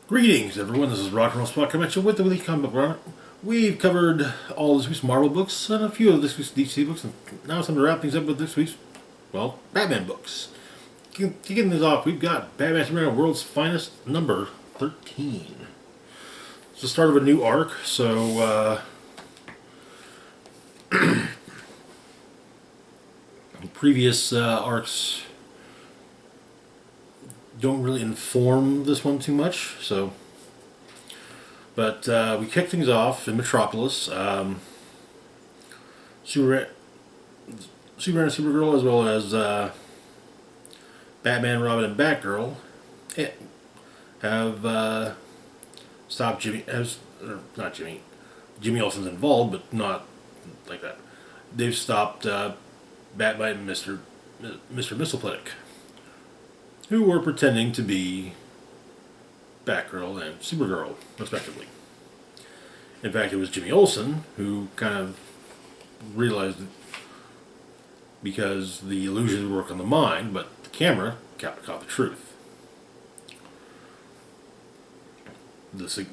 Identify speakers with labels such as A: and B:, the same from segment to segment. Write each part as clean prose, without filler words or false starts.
A: Greetings, everyone. This is Rock and Roll Spot coming at you with the weekly comic book run. We've covered all this week's Marvel books and a few of this week's DC books, and now it's time to wrap things up with this week's, well, Batman books. Kicking things off, we've got Batman Superman World's Finest, number 13. It's the start of a new arc, so previous arcs don't really inform this one too much, so. But we kick things off in Metropolis. Superman and Supergirl, as well as Batman, Robin, and Batgirl, have stopped Jimmy. Not Jimmy. Jimmy Olsen's involved, but not like that. They've stopped Batman and Mr. Mistlepletic, who were pretending to be Batgirl and Supergirl, respectively. In fact, it was Jimmy Olsen who kind of realized it because the illusions work on the mind, but the camera caught the truth. The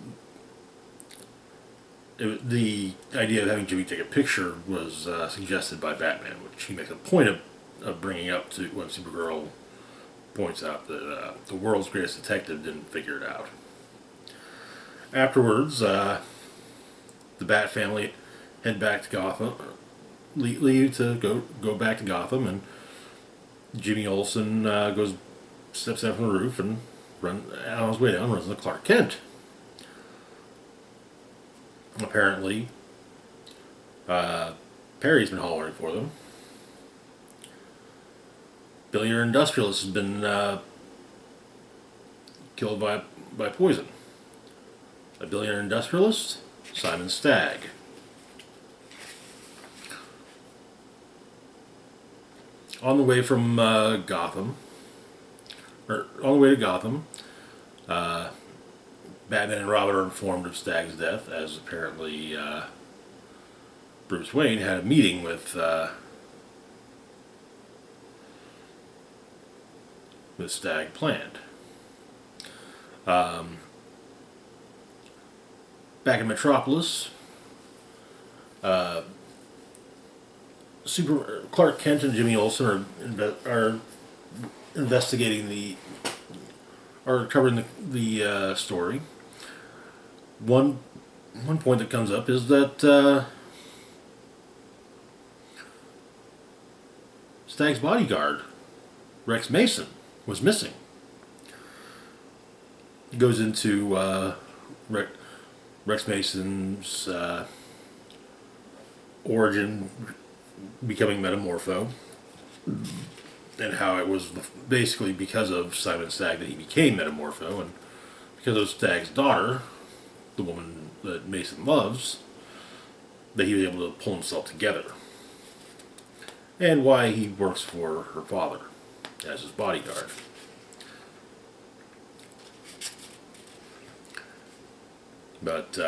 A: idea of having Jimmy take a picture was suggested by Batman, which he makes a point of bringing up to when Supergirl points out that the world's greatest detective didn't figure it out. Afterwards, the Bat family head back to Gotham, leave to go back to Gotham, and Jimmy Olsen steps down from the roof and on his way down runs into Clark Kent. Apparently, Perry's been hollering for them. Billionaire industrialist has been killed by poison. A billionaire industrialist, Simon Stagg. On the way from Gotham, or on the way to Gotham, Batman and Robin are informed of Stagg's death, as apparently Bruce Wayne had a meeting with Stagg planned. Back in Metropolis, Clark Kent and Jimmy Olsen are investigating covering the story. One point that comes up is that Stagg's bodyguard, Rex Mason, was missing. He goes into Rex Mason's origin, becoming Metamorpho, and how it was basically because of Simon Stagg that he became Metamorpho, and because of Stagg's daughter, the woman that Mason loves, that he was able to pull himself together, and why he works for her father as his bodyguard. But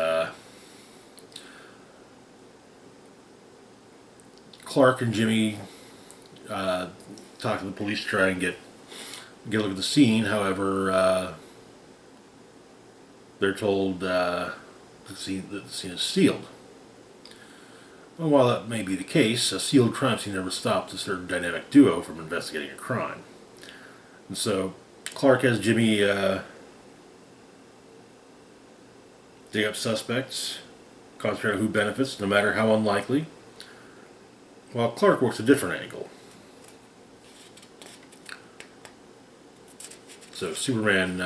A: Clark and Jimmy talk to the police to try and get a look at the scene. However, they're told that the scene is sealed. And while that may be the case, a sealed crime scene never stopped a certain dynamic duo from investigating a crime. And so Clark has Jimmy dig up suspects, concentrate on who benefits, no matter how unlikely, while Clark works a different angle. So Superman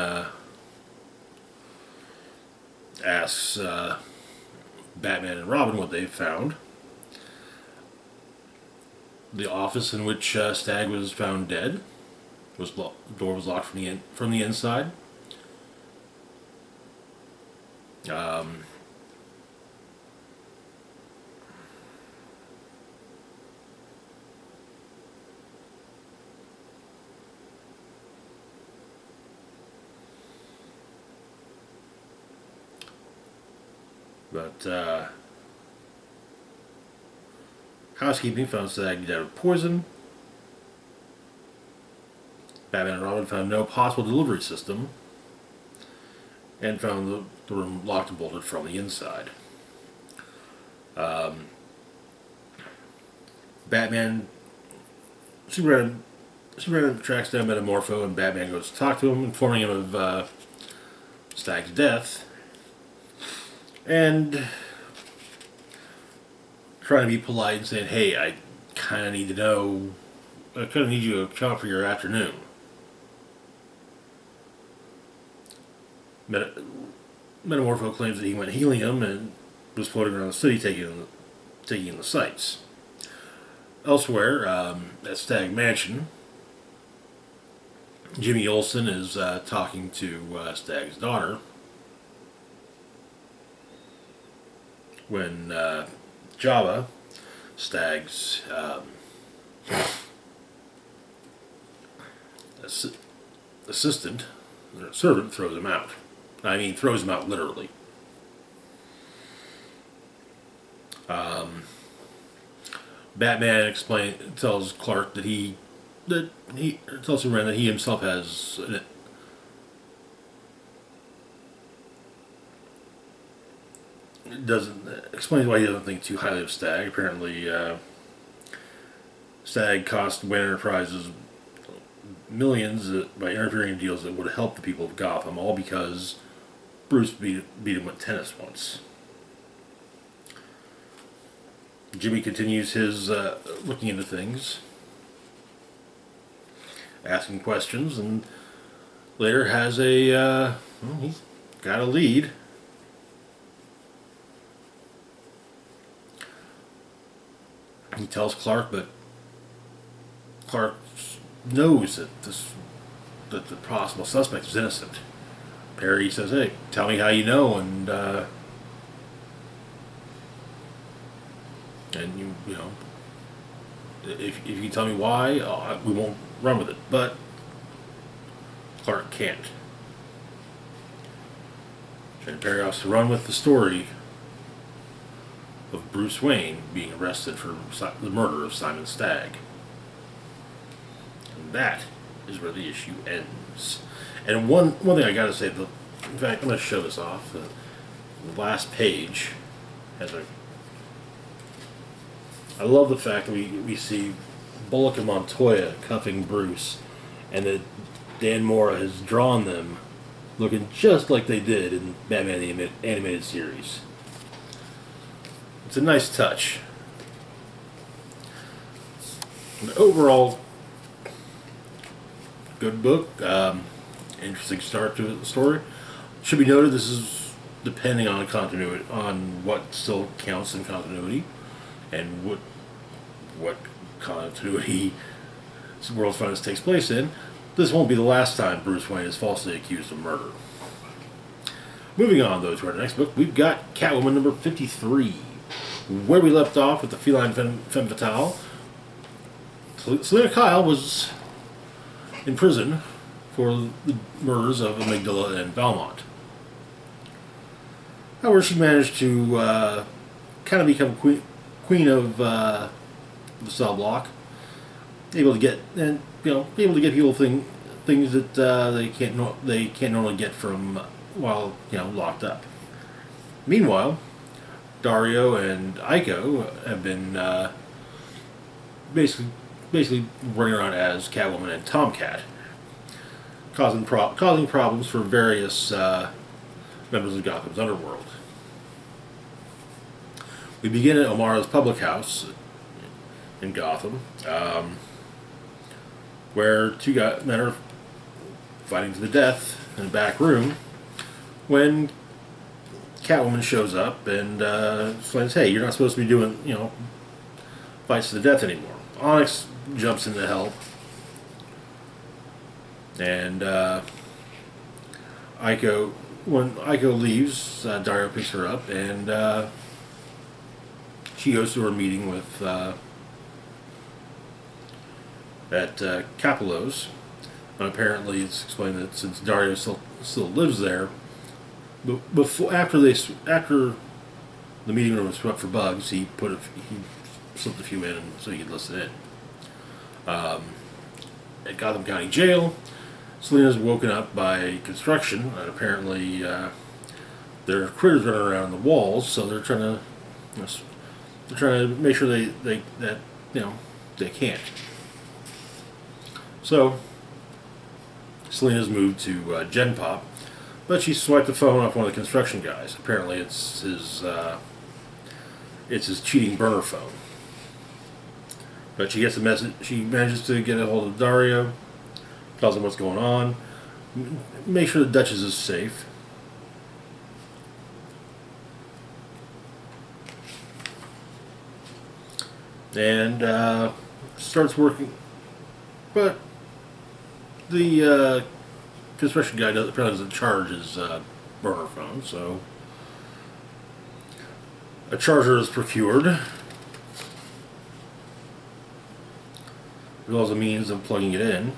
A: asks Batman and Robin what they've found. The office in which Stagg was found dead the door was locked from the inside. But housekeeping found Stagg dead of poison. Batman and Robin found no possible delivery system. and found the room locked and bolted from the inside. Batman, Superman tracks down Metamorpho, and Batman goes to talk to him, informing him of Stag's death, and trying to be polite and saying, "Hey, I kind of need to know. I kind of need you to account for your afternoon." Metamorpho claims that he went helium and was floating around the city taking in the sights. Elsewhere, at Stag Mansion, Jimmy Olsen is talking to Stag's daughter when Java, Stag's assistant, or servant, throws him out. I mean, throws him out literally. Batman tells Clark that he tells Superman that he himself has doesn't explains why he doesn't think too highly of Stag. Apparently, Stag cost Wayne Enterprises millions by interfering in deals that would help the people of Gotham, all because Bruce beat him with tennis once. Jimmy continues his looking into things, asking questions, and later has he's got a lead. He tells Clark, but Clark knows that the possible suspect is innocent. Perry says, "Hey, tell me how you know," and you know, if you can tell me why, we won't run with it. But Clark can't. And Perry has to run with the story of Bruce Wayne being arrested for the murder of Simon Stagg. And that is where the issue ends. And one thing I gotta say, in fact, I'm gonna show this off. The last page has I love the fact that we see Bullock and Montoya cuffing Bruce, and that Dan Mora has drawn them looking just like they did in Batman the Animated Series. It's a nice touch. And overall, good book. Interesting start to the story. Should be noted, this is depending on continuity, on what still counts in continuity, and what continuity World's Finest takes place in. This won't be the last time Bruce Wayne is falsely accused of murder. Moving on, though, to our next book, we've got Catwoman number 53. Where we left off with the feline femme fatale, Selena Kyle was in prison for the murders of Amygdala and Valmont. However, she managed to kind of become queen of the cell block, able to get people things that they can't normally get from while locked up. Meanwhile, Dario and Aiko have been basically running around as Catwoman and Tomcat, causing problems for various members of Gotham's underworld. We begin at O'Mara's public house in Gotham, where two men are fighting to the death in a back room when Catwoman shows up and explains, "Hey, you're not supposed to be doing fights to the death anymore." Onyx jumps in to help, and when Aiko leaves, Dario picks her up, and she goes to her meeting with at Capello's. And apparently, it's explained that since Dario still lives there, after the meeting room was swept for bugs, he slipped a few in so he could listen in. At Gotham County Jail, Selena's woken up by construction, and apparently there are critters running around the walls, so they're trying to, you know, they're trying to make sure that you know they can't. So Selena's moved to Gen Pop, but she swiped the phone off one of the construction guys. Apparently, it's his cheating burner phone. But she gets a message. She manages to get a hold of Dario, tells him what's going on, make sure the Duchess is safe. And starts working. But the construction guy apparently doesn't charge his burner phone, so a charger is procured, as well as a means of plugging it in.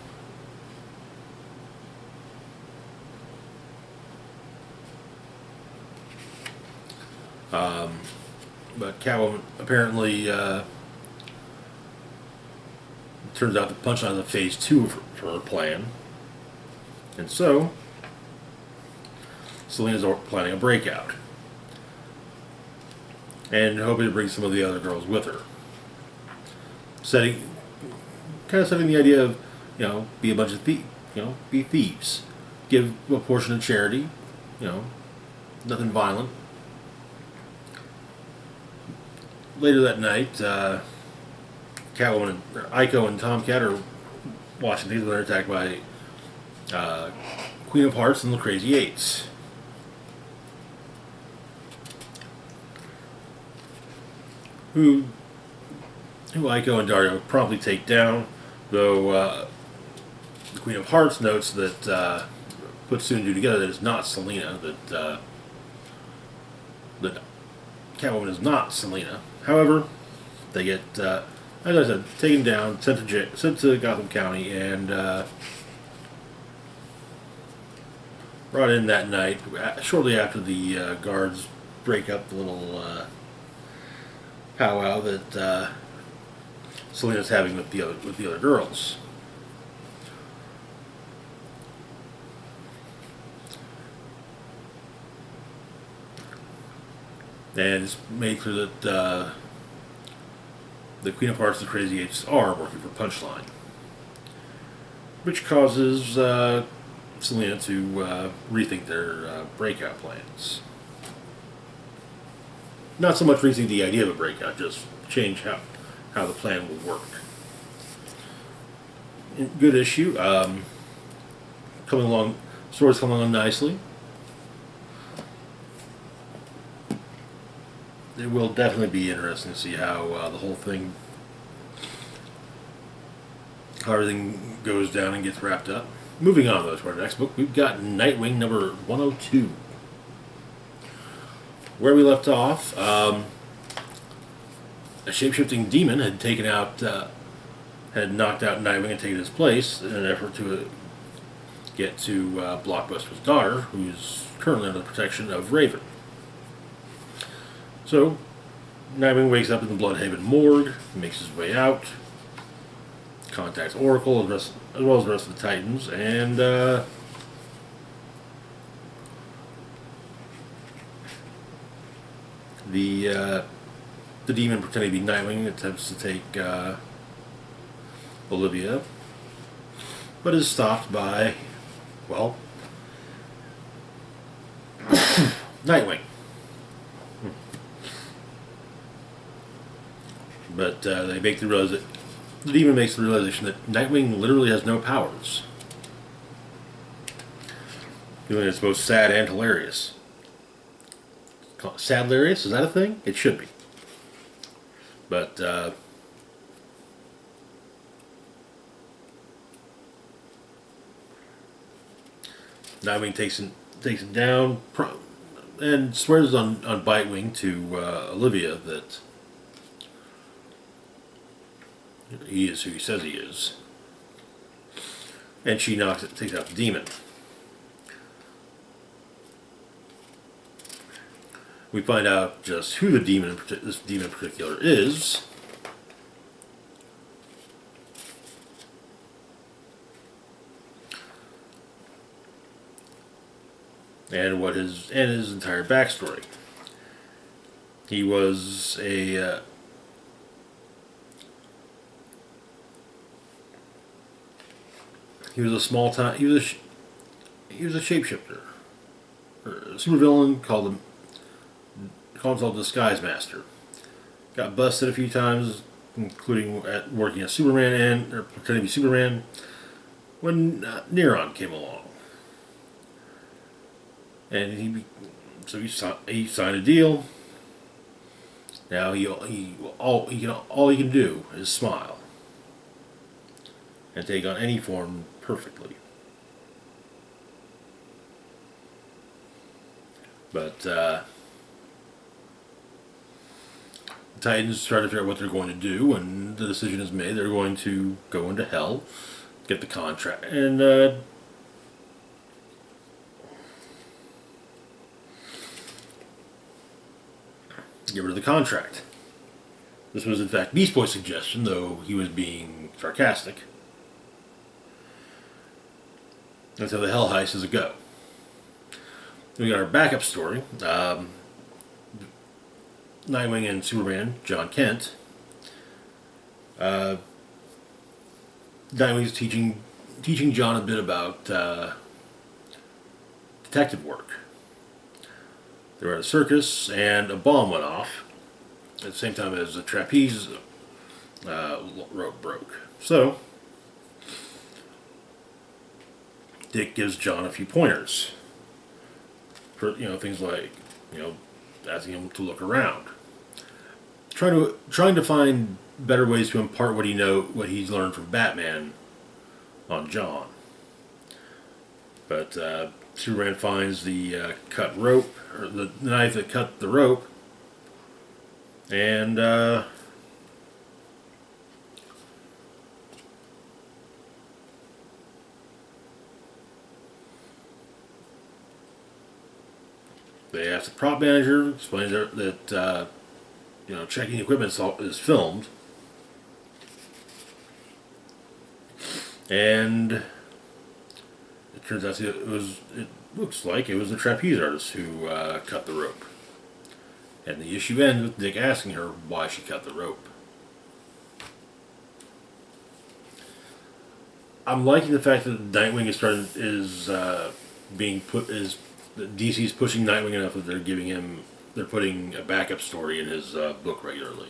A: But Catwoman apparently turns out the punchline of the phase 2 for her plan. And so, Selena's planning a breakout. And hoping to bring some of the other girls with her. Setting the idea of, be a bunch of thieves, be thieves. Give a portion of charity, nothing violent. Later that night, Catwoman, Ico, and Tomcat are watching these when they're attacked by Queen of Hearts and the Crazy Eights. Who Ico and Dario promptly take down, though the Queen of Hearts notes that put two and two together that it's not Selena, that Catwoman is not Selena. However, they get, as I said, taken down, sent to Gotham County, and brought in that night, shortly after the guards break up the little powwow that Selena's having with the other girls. And it's made clear that the Queen of Hearts and the Crazy Eights are working for Punchline, which causes Selena to rethink their breakout plans. Not so much rethink the idea of a breakout, just change how the plan will work. Good issue. Coming along, story's coming along nicely. It will definitely be interesting to see how the whole thing, how everything goes down and gets wrapped up. Moving on, though, to our next book, we've got Nightwing number 102. Where we left off, a shape-shifting demon had knocked out Nightwing and taken his place in an effort to get to Blockbuster's daughter, who's currently under the protection of Raven. So, Nightwing wakes up in the Bloodhaven morgue, makes his way out, contacts Oracle as well as the rest of the Titans, and the demon pretending to be Nightwing attempts to take Olivia, but is stopped by, well, Nightwing. But they make the demon makes the realization that Nightwing literally has no powers. Doing it's both sad and hilarious. Sad hilarious? Is that a thing? It should be. But Nightwing takes him down and swears on Bitewing to Olivia that he is who he says he is. And she takes out the demon. We find out just who this demon in particular is. and his entire backstory. He was a he was a small time he was a shapeshifter, or a supervillain called himself Disguise Master. Got busted a few times, including at working as Superman or pretending to be Superman, when Neron came along, and he signed a deal. Now all he can do is smile and take on any form perfectly. But the Titans try to figure out what they're going to do, and the decision is made. They're going to go into hell, get the contract, and get rid of the contract. This was, in fact, Beast Boy's suggestion, though he was being sarcastic. And so the Hell Heist is a go. We got our backup story. Nightwing and Superman, John Kent. Nightwing's teaching John a bit about detective work. They were at a circus, and a bomb went off at the same time as the trapeze rope broke. So Dick gives John a few pointers for things like asking him to look around, trying to find better ways to impart what he's learned from Batman on John. But Superman finds the cut rope, or the knife that cut the rope, and they ask the prop manager, explains that checking equipment is filmed, and it turns out it looks like it was the trapeze artist who cut the rope. And the issue ends with Dick asking her why she cut the rope. I'm liking the fact that Nightwing that DC's pushing Nightwing enough that they're putting a backup story in his book regularly.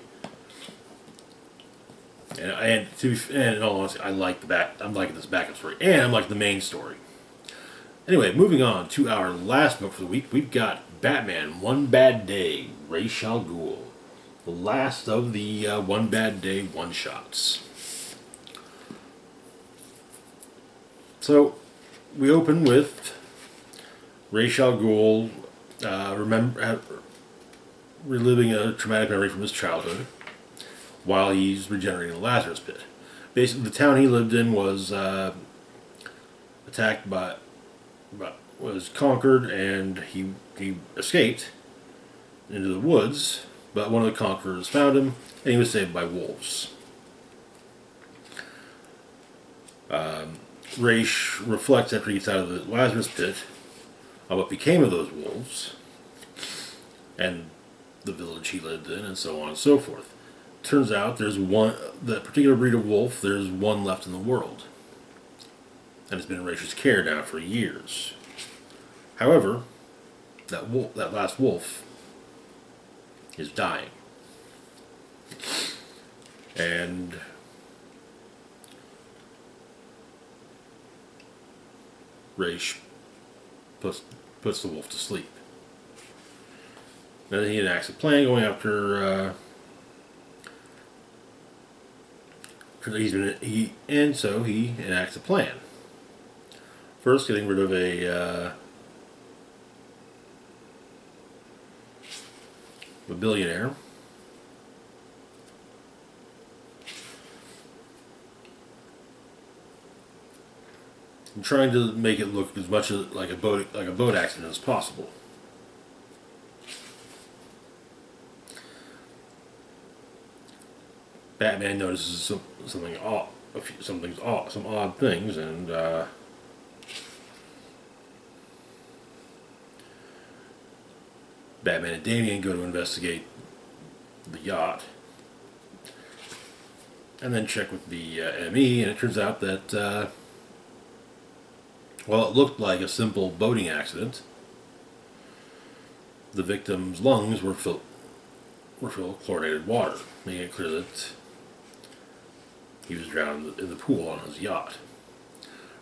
A: And in all honesty, I'm liking this backup story, and I'm liking the main story. Anyway, moving on to our last book for the week, we've got Batman: One Bad Day, Ra's al Ghul, the last of the One Bad Day one-shots. So, we open with Ra's al Ghul reliving a traumatic memory from his childhood while he's regenerating the Lazarus Pit. Basically, the town he lived in was attacked was conquered, and he escaped into the woods, but one of the conquerors found him, and he was saved by wolves. Ra's reflects after he gets out of the Lazarus Pit on what became of those wolves, and the village he lived in, and so on and so forth. Turns out that particular breed of wolf, there's one left in the world. And it's been in Ra's care now for years. However, that last wolf is dying. And Ra's puts the wolf to sleep. Then he enacts a plan going after he enacts a plan. First, getting rid of a billionaire. And trying to make it look as much like a boat accident as possible. Batman notices some odd things, and Batman and Damian go to investigate the yacht, and then check with the ME, and it turns out that, well, it looked like a simple boating accident. The victim's lungs were filled with chlorinated water, making it clear that he was drowned in the pool on his yacht.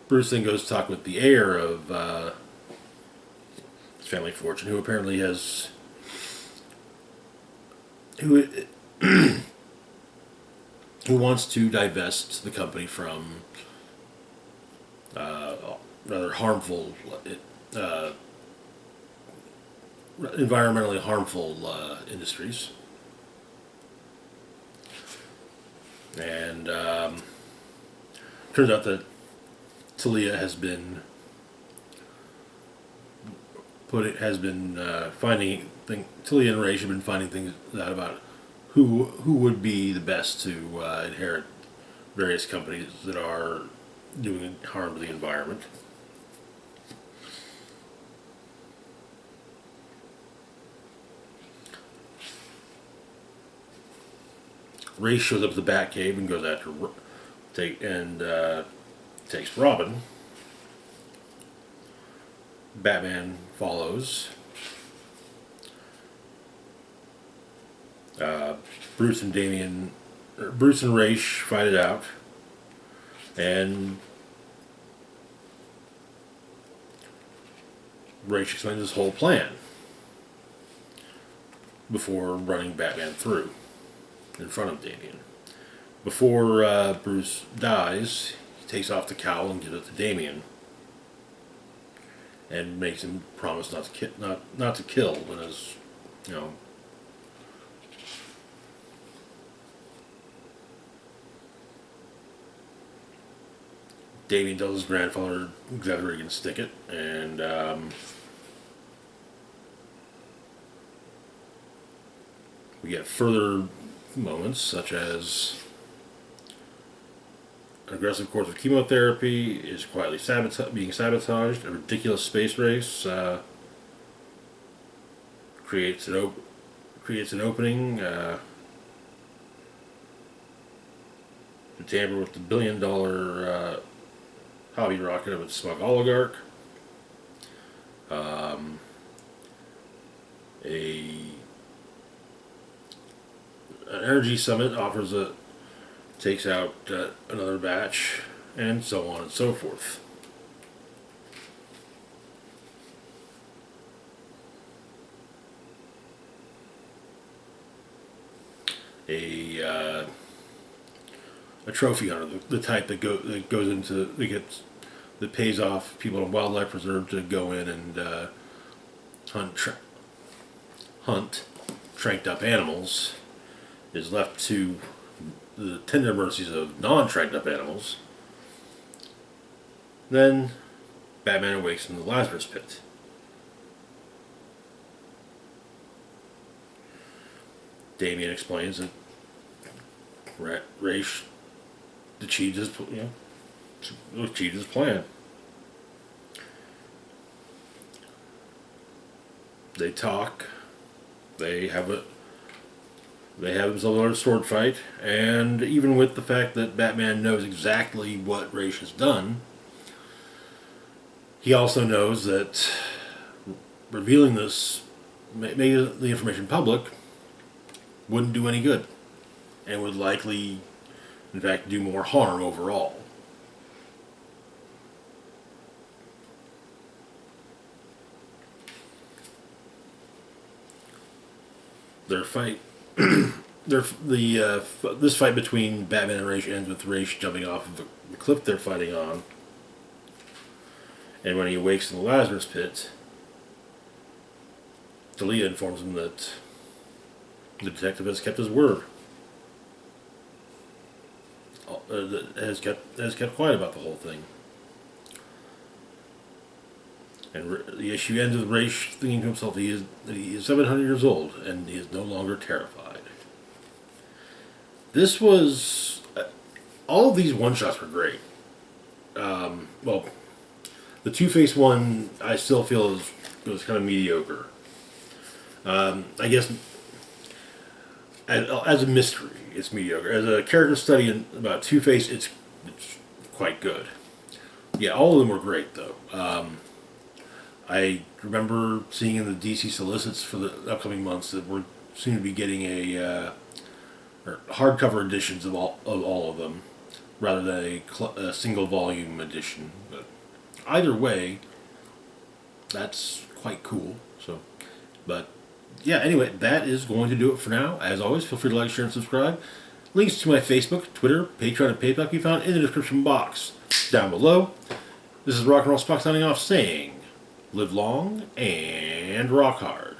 A: Bruce then goes to talk with the heir of his family fortune, who apparently has who who wants to divest the company from rather harmful, environmentally harmful industries. And turns out that Talia has been finding Talia and Raish have been finding things out about who would be the best to inherit various companies that are doing harm to the environment. Ray shows up at the Batcave and goes after takes Robin. Batman follows. Bruce and Raish fight it out, and Raish explains his whole plan before running Batman through in front of Damian. Before Bruce dies, he takes off the cowl and gives it to Damian, and makes him promise not to kill, but as you know. Damian tells his grandfather exactly where he can stick it, and we get further moments such as an aggressive course of chemotherapy is quietly being sabotaged, a ridiculous space race creates an opening to tamper with the billion-dollar hobby rocket of its smug oligarch. An energy summit takes out another batch, and so on and so forth. A trophy hunter, the type that goes into that pays off people in wildlife preserve to go in and hunt tranked up animals, is left to the tender mercies of non-tranked up animals. Then Batman awakes in the Lazarus pit. Damian explains that Raish achieved his plan. They talk. They have themselves another sword fight, and even with the fact that Batman knows exactly what Raish has done, he also knows that revealing this, making the information public, wouldn't do any good, and would likely, in fact, do more harm overall. Their fight, this fight between Batman and Raish ends with Raish jumping off of the cliff they're fighting on, and when he awakes in the Lazarus pit, Talia informs him that the detective has kept his word. Has kept quiet about the whole thing. And the issue ends with Raish thinking to himself he is 700 years old and he is no longer terrified. This was... all of these one-shots were great. Well, the Two-Face one I still feel was kind of mediocre. I guess as a mystery, it's mediocre. As a character study about Two-Face, it's quite good. Yeah, all of them were great though. I remember seeing in the DC solicits for the upcoming months that we're soon to be getting or hardcover editions of all of them, rather than a single volume edition. But either way, that's quite cool. So, but yeah. Anyway, that is going to do it for now. As always, feel free to like, share, and subscribe. Links to my Facebook, Twitter, Patreon, and PayPal can be found in the description box down below. This is Rock and Roll Spock signing off, saying, live long and rock hard.